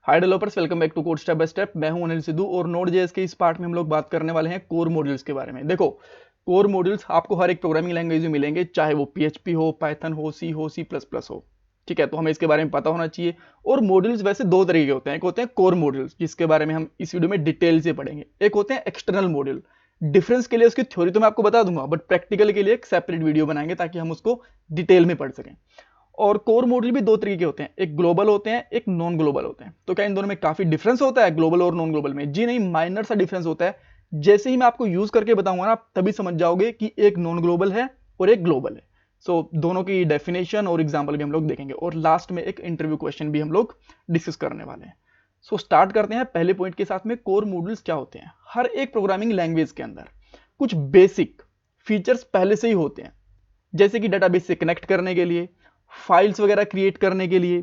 Hi developers, welcome back to code step by step. मैं हूं अनिल सिद्धू और नोड जेएस के इस पार्ट में हम लोग बात करने वाले हैं कोर मॉड्यूल्स के बारे में। देखो, कोर मॉड्यूल्स आपको हर एक प्रोग्रामिंग लैंग्वेज में मिलेंगे, चाहे वो पीएचपी हो, पाइथन हो, सी प्लस प्लस हो। ठीक है, तो हमें इसके बारे में पता होना चाहिए। और मॉड्यूल्स वैसे दो तरीके के होते हैं। एक होते हैं कोर मॉड्यूल्स, जिसके बारे में हम इस वीडियो में डिटेल से पढ़ेंगे। एक होते हैं एक्सटर्नल मॉड्यूल। डिफरेंस के लिए उसकी थ्योरी तो मैं आपको बता दूंगा, बट प्रैक्टिकल के लिए एक सेपरेट वीडियो बनाएंगे ताकि हम उसको डिटेल में पढ़ सकें। और कोर मॉड्यूल भी दो तरीके के होते हैं, एक ग्लोबल होते हैं, एक नॉन ग्लोबल होते हैं। तो क्या इन दोनों में काफी डिफरेंस होता है ग्लोबल और नॉन ग्लोबल में? जी नहीं, माइनर सा डिफरेंस होता है। जैसे ही मैं आपको यूज करके बताऊंगा ना, आप तभी समझ जाओगे कि एक नॉन ग्लोबल है और एक ग्लोबल है। सो दोनों की डेफिनेशन और एग्जाम्पल भी हम लोग देखेंगे, और लास्ट में एक इंटरव्यू क्वेश्चन भी हम लोग डिस्कस करने वाले हैं। सो स्टार्ट करते हैं पहले पॉइंट के साथ में। कोर मॉड्यूल्स क्या होते हैं? हर एक प्रोग्रामिंग लैंग्वेज के अंदर कुछ बेसिक फीचर्स पहले से ही होते हैं, जैसे कि डेटाबेस से कनेक्ट करने के लिए, फाइल्स वगैरह क्रिएट करने के लिए,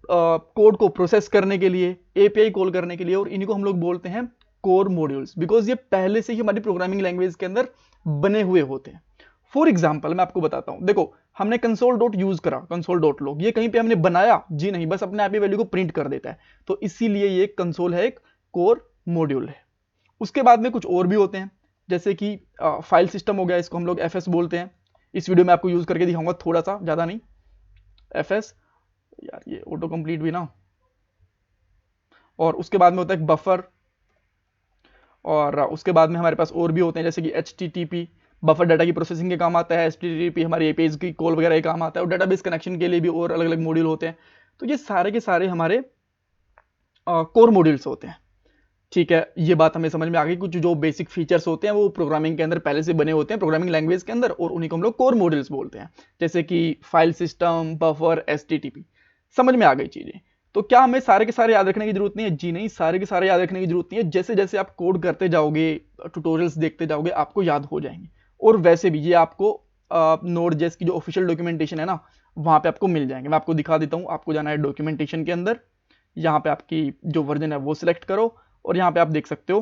कोड को प्रोसेस करने के लिए, एपीआई कॉल करने के लिए। और इन्हीं को हम लोग बोलते हैं कोर मॉड्यूल्स, बिकॉज ये पहले से ही हमारी प्रोग्रामिंग लैंग्वेज के अंदर बने हुए होते हैं। फॉर एग्जाम्पल मैं आपको बताता हूं। देखो, हमने कंसोल डॉट यूज करा, कंसोल डॉट लॉग, ये कहीं पे हमने बनाया? जी नहीं, बस अपने आप ही वैल्यू को प्रिंट कर देता है। तो इसीलिए ये कंसोल है, एक कोर मॉड्यूल है। उसके बाद में कुछ और भी होते हैं, जैसे कि फाइल सिस्टम हो गया, इसको हम लोग एफएस बोलते हैं। इस वीडियो में आपको यूज करके दिखाऊंगा, थोड़ा सा, ज्यादा नहीं। एफएस, यार ये ऑटो कंप्लीट भी ना। और उसके बाद में होता है बफर। और उसके बाद में हमारे पास और भी होते हैं, जैसे कि HTTP, बफर डाटा की प्रोसेसिंग के काम आता है। HTTP हमारी एपीआई की कॉल वगैरह के काम आता है। और डाटाबेस कनेक्शन के लिए भी और अलग अलग मॉड्यूल होते हैं। तो ये सारे के सारे हमारे कोर मॉड्यूल्स होते हैं। ठीक है, ये बात हमें समझ में आ गई। कुछ जो बेसिक फीचर्स होते हैं वो प्रोग्रामिंग के अंदर पहले से बने होते हैं, प्रोग्रामिंग लैंग्वेज के अंदर, और उन्हीं को हम लोग कोर मॉड्यूल्स बोलते हैं। जैसे कि फाइल सिस्टम, बफर, HTTP। समझ में आ गई चीजें? तो क्या हमें सारे के सारे याद रखने की जरूरत नहीं है? जी नहीं, सारे के सारे याद रखने की जरूरत नहीं है। जैसे जैसे आप कोड करते जाओगे, ट्यूटोरियल्स देखते जाओगे, आपको याद हो जाएंगे। और वैसे भी ये आपको नोड जेएस की जो ऑफिशियल डॉक्यूमेंटेशन है ना, वहां पे आपको मिल जाएंगे। मैं आपको दिखा देता हूँ। आपको जाना है डॉक्यूमेंटेशन के अंदर, यहाँ पे आपकी जो वर्जन है वो सिलेक्ट करो, और यहाँ पे आप देख सकते हो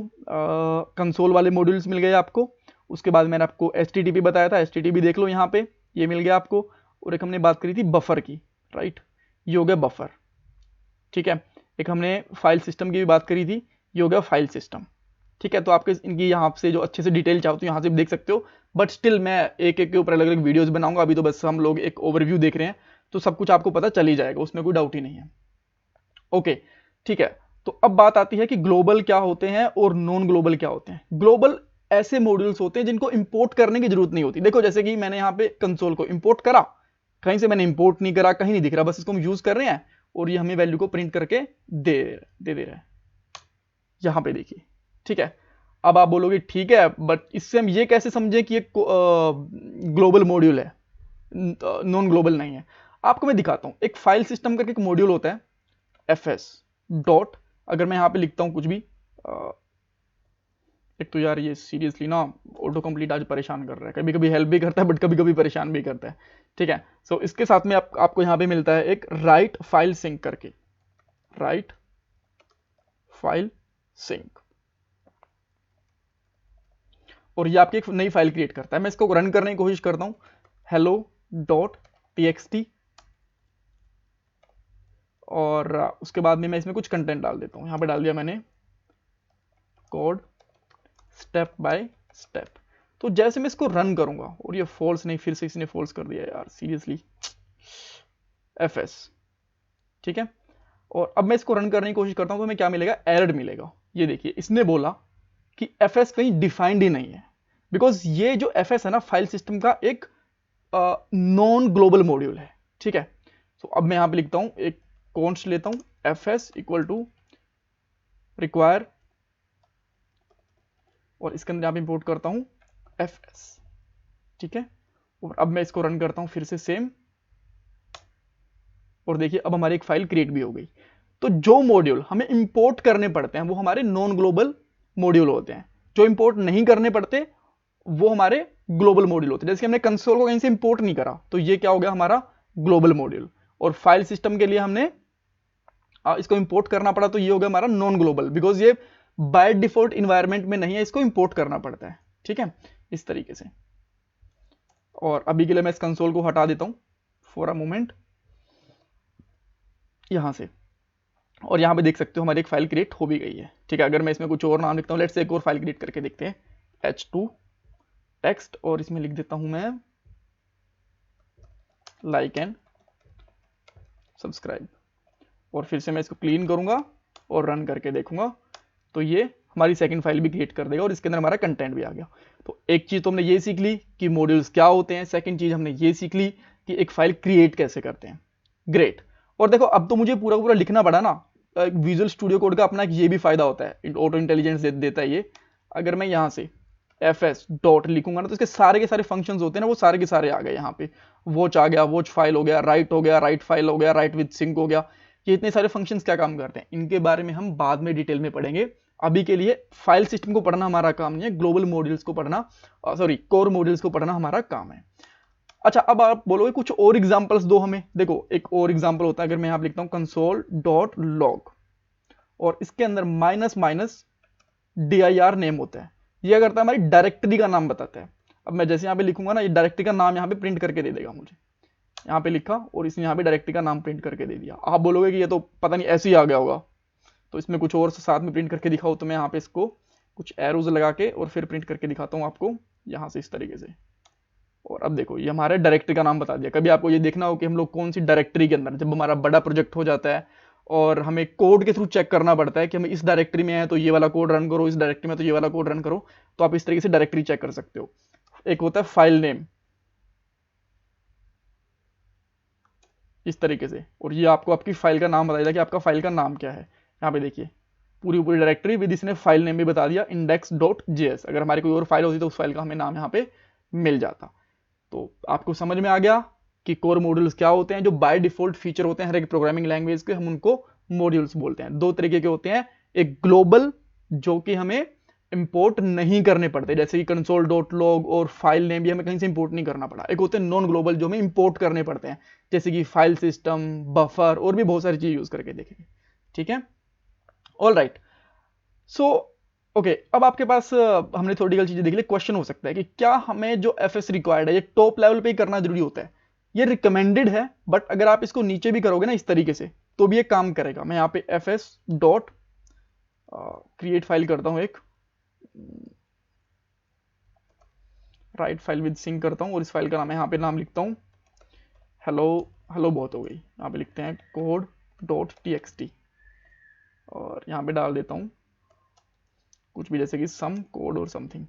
कंसोल वाले मॉड्यूल्स मिल गए आपको। उसके बाद मैंने आपको HTTP बताया था, HTTP देख लो यहाँ पे, ये मिल गया आपको। और एक हमने बात करी थी बफर की, राइट, ये हो गया बफर। ठीक है, एक हमने फाइल सिस्टम की भी बात करी थी, ये हो गया फाइल सिस्टम। ठीक है, तो आपके इनकी यहाँ से जो अच्छे से डिटेल चाहो तो यहाँ से भी देख सकते हो, बट स्टिल मैं एक एक के ऊपर अलग अलग वीडियोस बनाऊंगा। अभी तो बस हम लोग एक ओवरव्यू देख रहे हैं, तो सब कुछ आपको पता चल ही जाएगा, उसमें कोई डाउट ही नहीं है। ओके, ठीक है। तो अब बात आती है कि ग्लोबल क्या होते हैं और नॉन ग्लोबल क्या होते हैं। ग्लोबल ऐसे मॉड्यूल्स होते हैं जिनको इंपोर्ट करने की जरूरत नहीं होती। देखो, जैसे कि मैंने यहाँ पे कंसोल को इंपोर्ट करा, कहीं से मैंने इंपोर्ट नहीं करा, कहीं नहीं दिख रहा, बस इसको हम यूज कर रहे हैं और ये हमें वैल्यू को प्रिंट करके दे रहा है। यहाँ पे देखिए, ठीक है। अब आप बोलोगे ठीक है, बट इससे हम ये कैसे समझें कि ये ग्लोबल मॉड्यूल है, नॉन ग्लोबल नहीं है? आपको मैं दिखाता हूँ। एक फाइल सिस्टम करके एक मॉड्यूल होता है, एफएस डॉट। अगर मैं यहाँ पे लिखता हूँ कुछ भी, एक तो यार ये सीरियसली ना ऑटो कंप्लीट आज परेशान कर रहा है, कभी कभी हेल्प भी करता है बट कभी कभी परेशान भी करता है। ठीक है, सो इसके साथ में आपको यहाँ पे मिलता है एक राइट फाइल सिंक करके, राइट फाइल सिंक। और ये आपकी एक नई फाइल क्रिएट करता है। मैं इसको रन करने की कोशिश करता हूँ, hello.txt। और उसके बाद में मैं इसमें कुछ कंटेंट डाल देता हूँ। यहाँ पे डाल दिया मैंने कोड स्टेप बाय स्टेप। तो जैसे मैं इसको रन करूंगा, और ये फॉल्स नहीं, फिर से इसने फॉल्स कर दिया यार, सीरियसली, एफएस। ठीक है, और अब मैं इसको रन करने की कोशिश करता हूं तो हमें क्या मिलेगा? एरर मिलेगा। ये देखिए, इसने बोला कि एफएस कहीं डिफाइंड ही नहीं है, बिकॉज ये जो एफएस है ना, फाइल सिस्टम का एक नॉन ग्लोबल मॉड्यूल है। ठीक है, तो अब मैं यहां पे लिखता हूं, एक कॉन्स्ट लेता हूं, एफएस इक्वल टू रिक्वायर, और इसके अंदर यहां पे इंपोर्ट करता हूं एफएस। ठीक है, और अब मैं इसको रन करता हूं फिर से सेम, और देखिए अब हमारी एक फाइल क्रिएट भी हो गई। तो जो मॉड्यूल हमें इंपोर्ट करने पड़ते हैं वो हमारे नॉन ग्लोबल मॉड्यूल होते हैं, जो इंपोर्ट नहीं करने पड़ते वो हमारे ग्लोबल मॉड्यूल होते हैं। जैसे हमने कंसोल को कहीं से इंपोर्ट नहीं करा, तो ये क्या हो गया? हमारा ग्लोबल मॉड्यूल। और फाइल सिस्टम के लिए हमने इसको इंपोर्ट करना पड़ा, तो ये हो गया हमारा नॉन ग्लोबल, बिकॉज ये बाय डिफॉल्ट इन्वायरमेंट में नहीं है, इसको इंपोर्ट करना पड़ता है। ठीक है, इस तरीके से। और अभी के लिए मैं इस कंसोल को हटा देता हूं फॉर अ मोमेंट यहां से। और यहाँ पे देख सकते हो हमारी एक फाइल क्रिएट हो भी गई है। ठीक है, अगर मैं इसमें कुछ और नाम लिखता हूँ, लेट्स से एक और फाइल क्रिएट करके देखते हैं, h2 टेक्स्ट, और इसमें लिख देता हूँ मैं लाइक एंड सब्सक्राइब, और फिर से मैं इसको क्लीन करूंगा और रन करके देखूंगा तो ये हमारी सेकंड फाइल भी क्रिएट कर देगा और इसके अंदर हमारा कंटेंट भी आ गया। तो एक चीज तो हमने ये सीख ली कि मॉड्यूल्स क्या होते हैं, सेकंड चीज हमने ये सीख ली कि एक फाइल क्रिएट कैसे करते हैं। ग्रेट। और देखो अब तो मुझे पूरा पूरा लिखना पड़ा ना, विजुअल स्टूडियो कोड का अपना ये भी फायदा होता है, ऑटो इंटेलिजेंस देता है ये। अगर मैं यहाँ से fs डॉट लिखूंगा ना तो इसके सारे के सारे फंक्शंस होते हैं ना, वो सारे के सारे आ गए यहाँ पे। वॉच आ गया, वॉच फाइल हो गया, राइट हो गया, राइट फाइल हो गया, राइट विद सिंक हो गया। ये इतने सारे फंक्शंस क्या काम करते हैं, इनके बारे में हम बाद में डिटेल में पढ़ेंगे। अभी के लिए फाइल सिस्टम को पढ़ना हमारा काम नहीं है, ग्लोबल मॉड्यूल्स को पढ़ना, सॉरी कोर मॉड्यूल्स को पढ़ना हमारा काम है। अच्छा, अब आप बोलोगे कुछ और एग्जांपल्स दो हमें। देखो एक और एग्जांपल होता है, अगर मैं यहाँ लिखता हूँ कंसोल डॉट लॉग और इसके अंदर माइनस माइनस dir नेम होता है, ये करता है हमारी डायरेक्टरी का नाम बताता है। अब मैं जैसे यहाँ पे लिखूंगा ना, ये डायरेक्टरी का नाम यहाँ पे प्रिंट करके दे देगा मुझे। यहाँ पे लिखा और इसने यहाँ पे डायरेक्टरी का नाम प्रिंट करके दे दिया। आप बोलोगे कि ये तो पता नहीं ऐसे ही आ गया होगा, तो इसमें कुछ और साथ में प्रिंट करके दिखाओ, तो मैं यहाँ पे इसको कुछ एरोज लगा के और फिर प्रिंट करके दिखाता हूँ आपको यहाँ से इस तरीके से। और अब देखो ये हमारे डायरेक्टरी का नाम बता दिया। कभी आपको ये देखना हो कि हम लोग कौन सी डायरेक्टरी के अंदर, जब हमारा बड़ा प्रोजेक्ट हो जाता है और हमें कोड के थ्रू चेक करना पड़ता है कि हम इस डायरेक्टरी में है तो ये वाला कोड रन करो, इस डायरेक्टरी में तो ये वाला कोड रन करो, तो आप इस तरीके से डायरेक्टरी चेक कर सकते हो। एक होता है फाइल नेम इस तरीके से, और ये आपको आपकी फाइल का नाम बताएगा कि आपका फाइल का नाम क्या है। यहाँ पे देखिए पूरी पूरी डायरेक्टरी विद इसने फाइल नेम भी बता दिया, index.js। अगर हमारी कोई और फाइल होती तो उस फाइल का हमें नाम यहाँ पे मिल जाता। तो आपको समझ में आ गया कि कोर मॉड्यूल्स क्या होते हैं, जो बाय डिफॉल्ट फीचर होते हैं हर एक प्रोग्रामिंग लैंग्वेज के, हम उनको मॉड्यूल्स बोलते हैं। दो तरीके के होते हैं, एक ग्लोबल जो कि हमें इंपोर्ट नहीं करने पड़ते, जैसे कि कंसोल डॉट लॉग और फाइल नेम भी हमें कहीं से इंपोर्ट नहीं करना पड़ा। एक होते हैं नॉन ग्लोबल जो हमें इंपोर्ट करने पड़ते हैं, जैसे कि फाइल सिस्टम, बफर और भी बहुत सारी चीज यूज करके देखेंगे। ठीक है, ऑल राइट। सो ओके, अब आपके पास हमने थ्योरेटिकल चीजें देख ली। क्वेश्चन हो सकता है कि क्या हमें जो एफएस रिक्वायर्ड है ये टॉप लेवल पे ही करना जरूरी होता है? ये रिकमेंडेड है, बट अगर आप इसको नीचे भी करोगे ना इस तरीके से तो भी ये काम करेगा। मैं यहाँ पे fs डॉट क्रिएट फाइल करता हूँ, एक राइट फाइल विद सिंक करता हूँ और इस फाइल का नाम है, यहाँ पे नाम लिखता हूँ हेलो। हेलो बहुत हो गई, यहाँ पे लिखते हैं कोड डॉट txt और यहाँ पे डाल देता हूँ कुछ भी, जैसे कि सम कोड और समथिंग।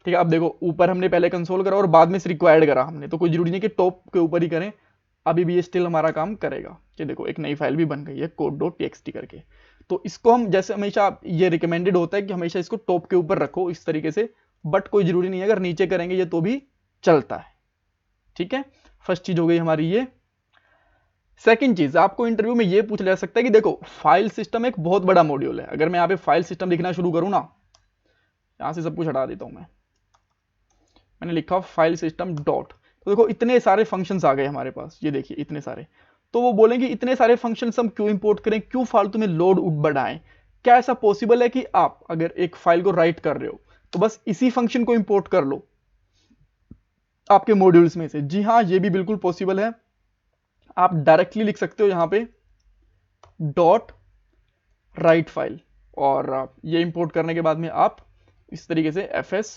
ठीक है, अब देखो ऊपर हमने पहले कंसोल करा और बाद में रिक्वायर्ड करा हमने, तो कोई जरूरी नहीं कि टॉप के ऊपर ही करें, अभी भी ये स्टिल हमारा काम करेगा। कि देखो एक नई फाइल भी बन गई है कोड डॉट txt करके। तो इसको हम जैसे हमेशा ये रिकमेंडेड होता है कि हमेशा इसको टॉप के ऊपर रखो इस तरीके से, बट कोई जरूरी नहीं है, अगर नीचे करेंगे ये तो भी चलता है। ठीक है, फर्स्ट चीज हो गई हमारी ये। सेकंड चीज, आपको इंटरव्यू में ये पूछ ले सकता है कि देखो फाइल सिस्टम एक बहुत बड़ा मॉड्यूल है। अगर मैं यहाँ पे फाइल सिस्टम लिखना शुरू करूँ ना, यहां से सब कुछ हटा देता हूं मैंने लिखा फाइल सिस्टम डॉट, तो देखो इतने सारे फंक्शंस आ गए हमारे पास, ये देखिए इतने सारे। तो वो बोलेंगे इतने सारे फंक्शंस हम क्यों इंपोर्ट करें, क्यों फालतू में लोड बढ़ाएं? क्या ऐसा पॉसिबल है कि आप अगर एक फाइल को राइट कर रहे हो तो बस इसी फंक्शन को इंपोर्ट कर लो आपके मॉड्यूल्स में से? जी हाँ, ये भी बिल्कुल पॉसिबल है। आप डायरेक्टली लिख सकते हो यहाँ पे डॉट राइट फाइल, और ये इंपोर्ट करने के बाद में आप इस तरीके से fs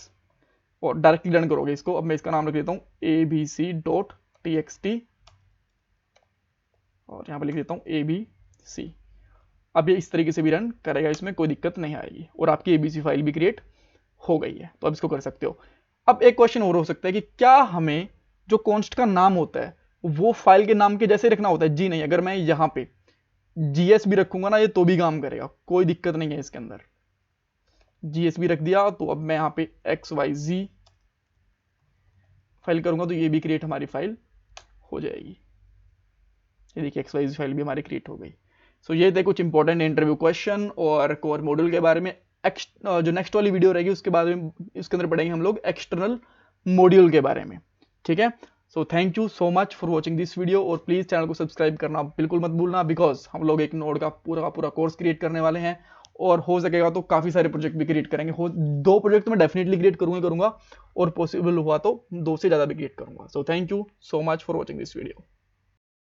और डायरेक्टली रन करोगे इसको। अब मैं इसका नाम रख देता हूं abc.txt और यहां पे लिख देता हूं abc। अब ये इस तरीके से भी रन करेगा, इसमें कोई दिक्कत नहीं आएगी और आपकी abc फाइल भी क्रिएट हो गई है। तो अब इसको कर सकते हो। अब एक क्वेश्चन और हो सकता है कि क्या हमें जो कॉन्स्ट का नाम होता है वो फाइल के नाम के जैसे रखना होता है? जी नहीं, अगर मैं यहां पे जीएस भी रखूंगा ना ये तो भी काम करेगा, कोई दिक्कत नहीं है इसके अंदर। जीएस भी रख दिया तो अब मैं यहाँ पे xyz फाइल करूंगा तो ये भी क्रिएट हमारी फाइल हो जाएगी। ये देखिए xyz फाइल भी हमारी क्रिएट हो गई। सो ये थे कुछ इंपॉर्टेंट इंटरव्यू क्वेश्चन और कोर मॉड्यूल के बारे में। जो नेक्स्ट वाली वीडियो रहेगी उसके बारे में, इसके अंदर पढ़ेंगे हम लोग एक्सटर्नल मॉड्यूल के बारे में। ठीक है, so thank you so much for watching this video और प्लीज चैनल को सब्सक्राइब करना बिल्कुल मत भूलना, बिकॉज हम लोग एक नोड का पूरा कोर्स क्रिएट करने वाले हैं और हो सकेगा तो काफी सारे प्रोजेक्ट भी क्रिएट करेंगे। 2 प्रोजेक्ट तो मैं डेफिनेटली क्रिएट करूंगा और पॉसिबल हुआ तो 2 से ज्यादा भी क्रिएट करूंगा। So thank you so much for watching this video.